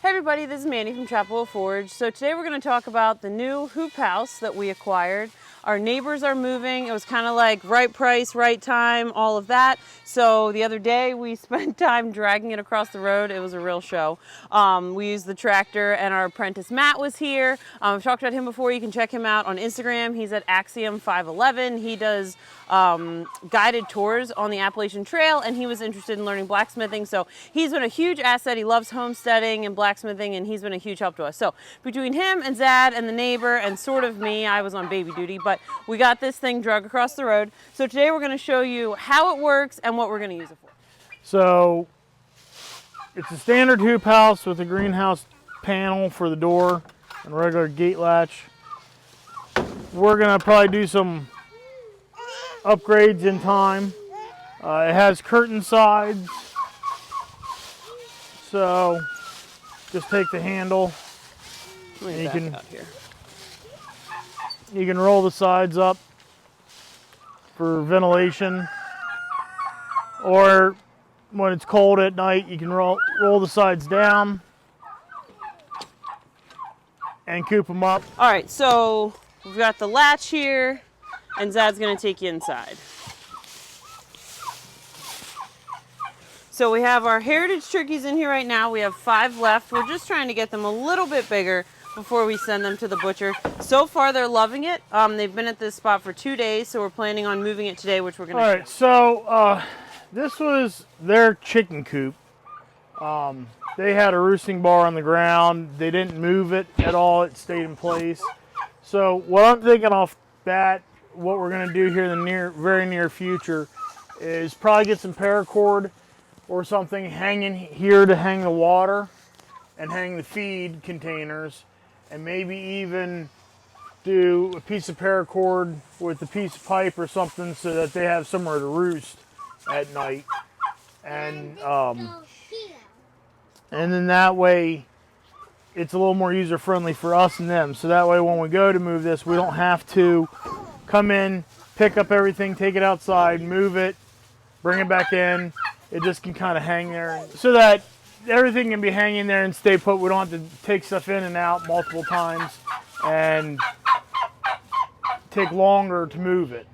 Hey everybody, this is Mandy from Chapel Forge. So today we're going to talk about the new hoop house that we acquired. Our neighbors are moving. It was kind of like right price, right time, all of that. So the other day we spent time dragging it across the road. It was a real show. We used the tractor and our apprentice Matt was here. I've talked about him before. You can check him out on Instagram. He's at Axiom 511. He does guided tours on the Appalachian Trail, and he was interested in learning blacksmithing. So he's been a huge asset. He loves homesteading and blacksmithing, and he's been a huge help to us. So between him and Zad and the neighbor and sort of me, I was on baby duty, but we got this thing drug across the road. So today we're going to show you how it works and what we're going to use it for. So it's a standard hoop house with a greenhouse panel for the door and a regular gate latch. We're going to probably do some upgrades in time. It has curtain sides, so just take the handle and you can roll the sides up for ventilation, or when it's cold at night you can roll the sides down and coop them up. All right, so we've got the latch here, and Zad's going to take you inside. So we have our heritage turkeys in here right now. We have 5 left. We're just trying to get them a little bit bigger before we send them to the butcher. So far they're loving it. They've been at this spot for 2 days, so we're planning on moving it today, which we're going to. All right, so this was their chicken coop. They had a roosting bar on the ground. They didn't move it at all. It stayed in place. So what I'm thinking off bat, what we're going to do here in the very near future is probably get some paracord or something hanging here to hang the water and hang the feed containers, and maybe even do a piece of paracord with a piece of pipe or something so that they have somewhere to roost at night. And then that way it's a little more user friendly for us and them. So that way when we go to move this, we don't have to come in, pick up everything, take it outside, move it, bring it back in. It just can kind of hang there so that everything can be hanging there and stay put. We don't have to take stuff in and out multiple times and take longer to move it.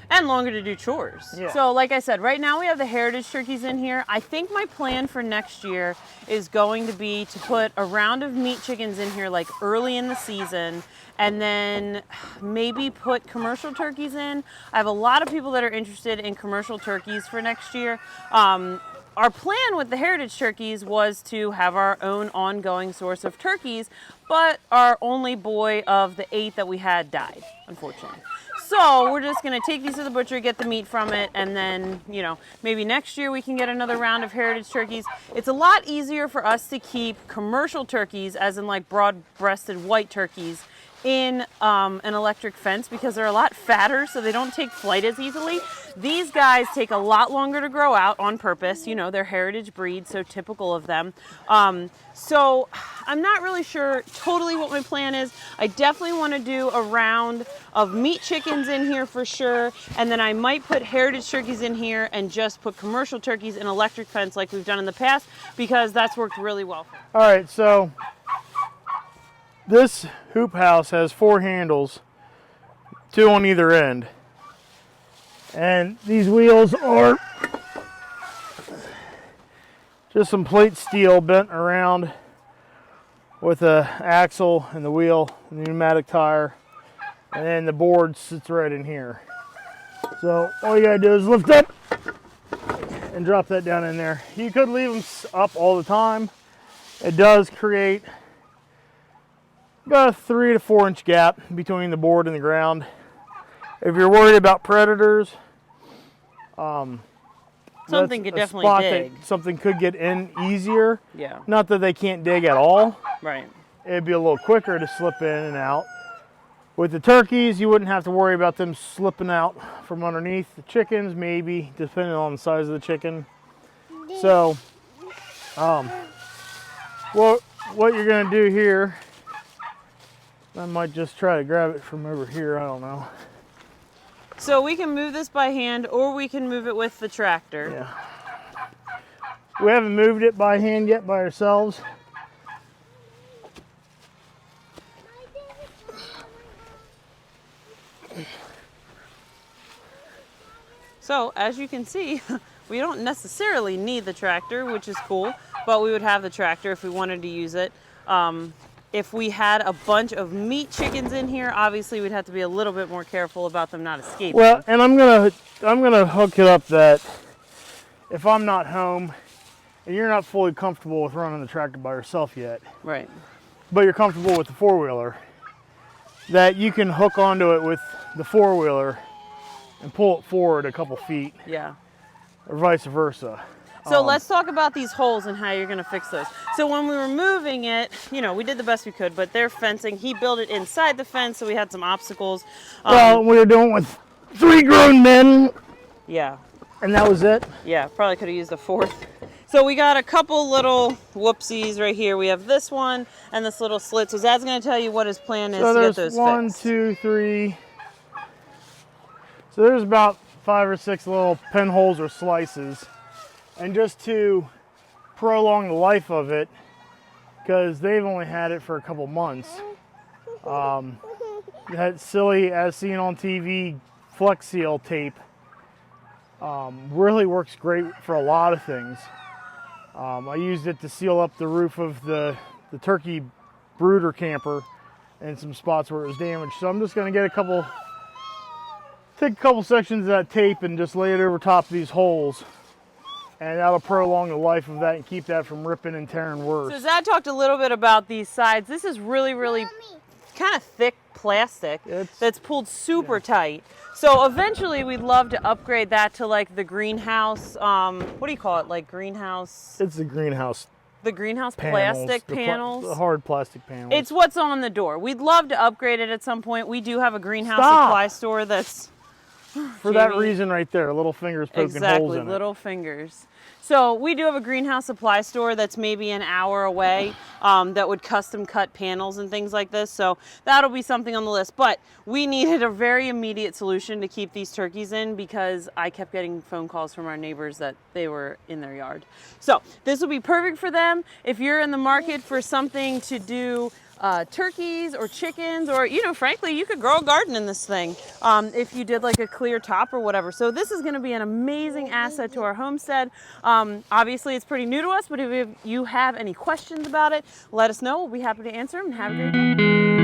And longer to do chores. Yeah. So like I said, right now we have the heritage turkeys in here. I think my plan for next year is going to be to put a round of meat chickens in here like early in the season, and then maybe put commercial turkeys in. I have a lot of people that are interested in commercial turkeys for next year. Our plan with the heritage turkeys was to have our own ongoing source of turkeys, but our only boy of the 8 that we had died, unfortunately. So we're just going to take these to the butcher, get the meat from it, and then, you know, maybe next year we can get another round of heritage turkeys. It's a lot easier for us to keep commercial turkeys, as in like broad-breasted white turkeys, in an electric fence because they're a lot fatter, so they don't take flight as easily. These guys take a lot longer to grow out on purpose. You know, they're heritage breeds, so typical of them. So I'm not really sure totally what my plan is. I definitely want to do a round of meat chickens in here for sure, and then I might put heritage turkeys in here and just put commercial turkeys in electric fence like we've done in the past, because that's worked really well for me. All right, so this hoop house has 4 handles, 2 on either end. And these wheels are just some plate steel bent around with a axle and the wheel and the pneumatic tire. And then the board sits right in here. So all you gotta do is lift up and drop that down in there. You could leave them up all the time. It does create about a 3 to 4 inch gap between the board and the ground. If you're worried about predators, something could definitely dig. Something could get in easier. Yeah. Not that they can't dig at all. Right. It'd be a little quicker to slip in and out. With the turkeys, you wouldn't have to worry about them slipping out from underneath. The chickens, maybe, depending on the size of the chicken. So, what you're gonna do here, I might just try to grab it from over here, I don't know. So we can move this by hand, or we can move it with the tractor. Yeah. We haven't moved it by hand yet by ourselves. So as you can see, we don't necessarily need the tractor, which is cool, but we would have the tractor if we wanted to use it. If we had a bunch of meat chickens in here, obviously we'd have to be a little bit more careful about them not escaping. Well, and I'm gonna hook it up that if I'm not home and you're not fully comfortable with running the tractor by yourself yet, Right. but you're comfortable with the four-wheeler, that you can hook onto it with the four-wheeler and pull it forward a couple feet, Yeah. or vice versa. So let's talk about these holes and how you're going to fix those. So when we were moving it, you know, we did the best we could, but they're fencing. He built it inside the fence, so we had some obstacles. Well, we were doing it with 3 grown men, Yeah. and that was it. Yeah, probably could have used a fourth. So we got a couple little whoopsies right here. We have this one and this little slit. So Zad's going to tell you what his plan is So to get there's those 1, fixed. 2, 3. So there's about 5 or 6 little pinholes or slices. And just to prolong the life of it, because they've only had it for a couple months, that silly, as seen on TV, Flex Seal tape really works great for a lot of things. I used it to seal up the roof of the turkey brooder camper in some spots where it was damaged. So I'm just going to get take a couple sections of that tape and just lay it over top of these holes. And that'll prolong the life of that and keep that from ripping and tearing worse. So Zad talked a little bit about these sides. This is really, really kind of thick plastic that's pulled super tight. So eventually we'd love to upgrade that to like the greenhouse, what do you call it? Like greenhouse? It's the greenhouse The greenhouse panels, plastic panels. the hard plastic panels. It's what's on the door. We'd love to upgrade it at some point. We do have a greenhouse supply store that's for that reason right there, little fingers poking holes in it. little fingers. So we do have a greenhouse supply store that's maybe an hour away that would custom cut panels and things like this. So that'll be something on the list. But we needed a very immediate solution to keep these turkeys in because I kept getting phone calls from our neighbors that they were in their yard. So this will be perfect for them. If you're in the market for something to do turkeys or chickens, or, you know, frankly, you could grow a garden in this thing if you did like a clear top or whatever. So this is going to be an amazing asset to our homestead. Obviously, it's pretty new to us, but if you have any questions about it, let us know. We'll be happy to answer them, and have a great day.